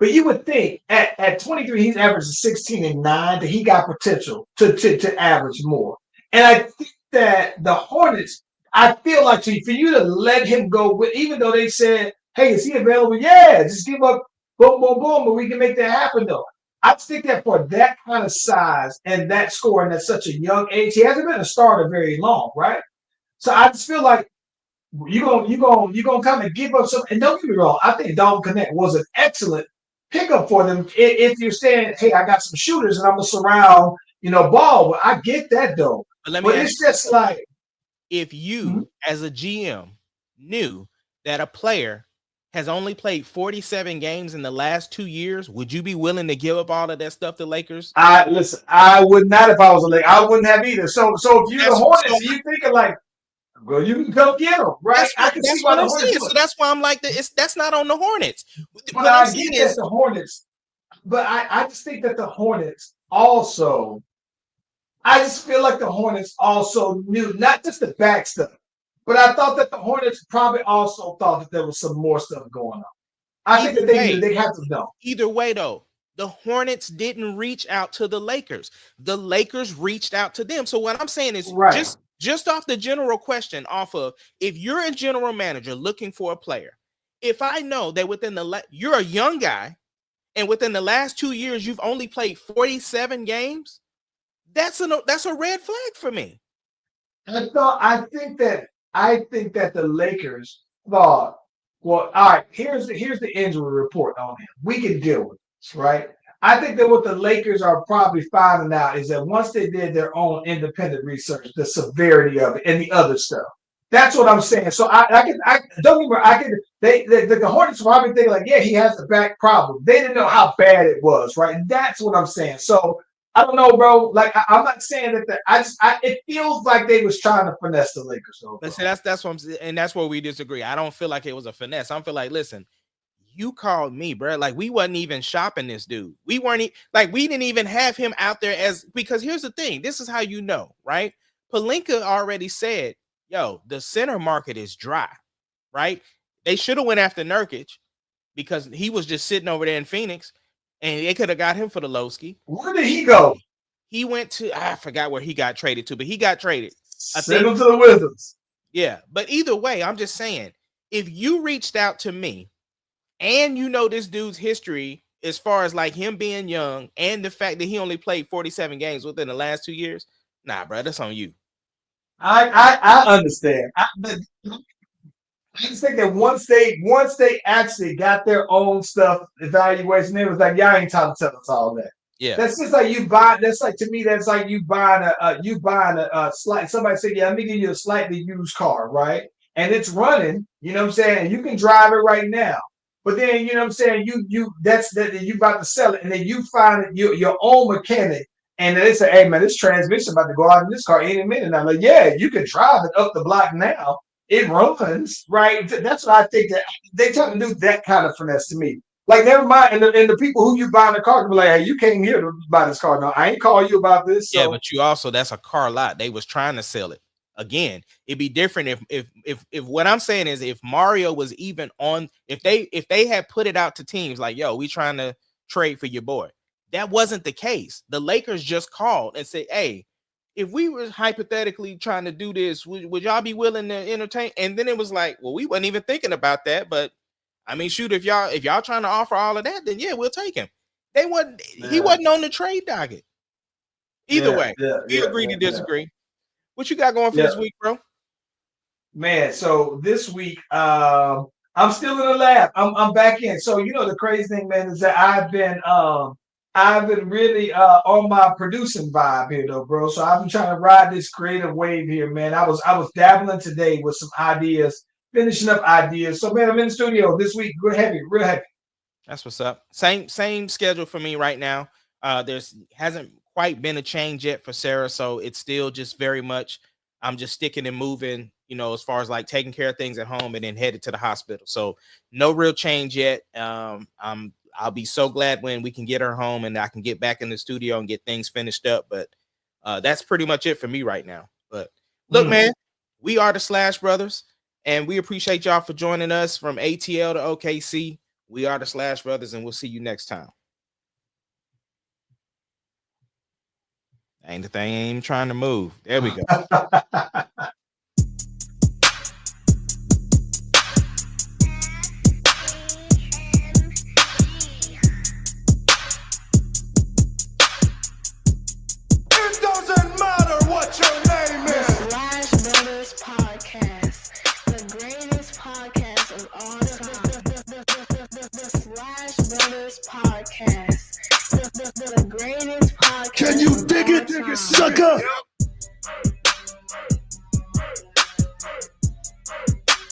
But you would think at 23, he's averaging 16 and 9, that he got potential to average more. And I think that the Hornets, I feel like for you to let him go, even though they said, hey, is he available? Yeah, just give up, boom, boom, boom, but we can make that happen though. I just think that for that kind of size and that scoring at such a young age, he hasn't been a starter very long, right? So I just feel like you're gonna come and give up some. And don't get me wrong, I think Dalton Knecht was an excellent pickup for them. If you're saying, hey, I got some shooters and I'm gonna surround, ball. Well, I get that though. But it's just like, if you as a GM knew that a player has only played 47 games in the last 2 years, would you be willing to give up all of that stuff to Lakers? Listen, I would not if I was a Laker. I wouldn't have either. So if you're the Hornets, you thinking like, well, you can come get them, right? I can see why the Hornets. So that's why I'm like, that's not on the Hornets. But I get that the Hornets, but I just think that the Hornets also, I just feel like the Hornets also knew not just the back stuff, but I thought that the Hornets probably also thought that there was some more stuff going on. I think that they have to know. Either way, though, the Hornets didn't reach out to the Lakers. The Lakers reached out to them. So what I'm saying is, just off the general question, off of, if you're a general manager looking for a player, if I know that you're a young guy, and within the last 2 years you've only played 47 games, that's a red flag for me. I think that the Lakers thought, well, all right, here's the injury report on him. We can deal with this, right? I think that what the Lakers are probably finding out is that once they did their own independent research, the severity of it and the other stuff. That's what I'm saying. So I don't remember. The Hornets probably think like, yeah, he has the back problem. They didn't know how bad it was, right? And that's what I'm saying. So I don't know, bro. Like I'm not saying that. It feels like they was trying to finesse the Lakers. Though, that's what I'm saying, and that's where we disagree. I don't feel like it was a finesse. I feel like, listen, you called me, bro. Like we wasn't even shopping this dude. We didn't even have him out there because here's the thing. This is how you know, right? Pelinka already said, yo, the center market is dry, right? They should have went after Nurkic because he was just sitting over there in Phoenix, and they could have got him for the Lowski. Where did he go? He went to, I forgot where he got traded to, but he got traded. Send him to the Wizards. Yeah, but either way, I'm just saying, if you reached out to me and you know this dude's history as far as like him being young and the fact that he only played 47 games within the last 2 years, nah, bro, that's on you. I understand. I just think that once they actually got their own stuff evaluation, it was like, y'all ain't trying to tell us all that. Yeah, that's just like you buy. That's like, to me, that's like you buying a slight. Somebody said, yeah, let me give you a slightly used car, right? And it's running. You know what I'm saying? You can drive it right now. But then, you know what I'm saying? You about to sell it, and then you find your own mechanic. And they say, hey, man, this transmission about to go out in this car any minute. And I'm like, yeah, you can drive it up the block now. It runs, right? That's what I think that they try to do, that kind of finesse to me. Like, never mind. And the people who you buying the car can be like, hey, you came here to buy this car. No, I ain't call you about this. So. Yeah, but you also, that's a car lot. They was trying to sell it. Again, it'd be different if what I'm saying is if Mario was even on, if they had put it out to teams like, yo, we trying to trade for your boy. That wasn't the case. The Lakers just called and said, hey, if we were hypothetically trying to do this, would y'all be willing to entertain? And then it was like, well, we wasn't even thinking about that. But I mean, shoot, if y'all trying to offer all of that, then yeah, we'll take him. He wasn't on the trade docket. Either way, we agree to disagree. What you got going for this week, bro? Man, so this week, I'm still in the lab. I'm back in. So you know the crazy thing, man, is that I've been really on my producing vibe here though, bro. So I've been trying to ride this creative wave here, man. I was dabbling today with some ideas, finishing up ideas. So man, I'm in the studio this week, real heavy, real heavy. That's what's up. Same schedule for me right now. There's hasn't quite been a change yet for Sarah, so it's still just very much I'm just sticking and moving, you know, as far as like taking care of things at home and then headed to the hospital. So no real change yet. I'll be so glad when we can get her home and I can get back in the studio and get things finished up. But that's pretty much it for me right now. But look, man, we are the Slash Brothers, and we appreciate y'all for joining us from ATL to OKC. We are the Slash Brothers, and we'll see you next time. Ain't the thing ain't even trying to move. There we go.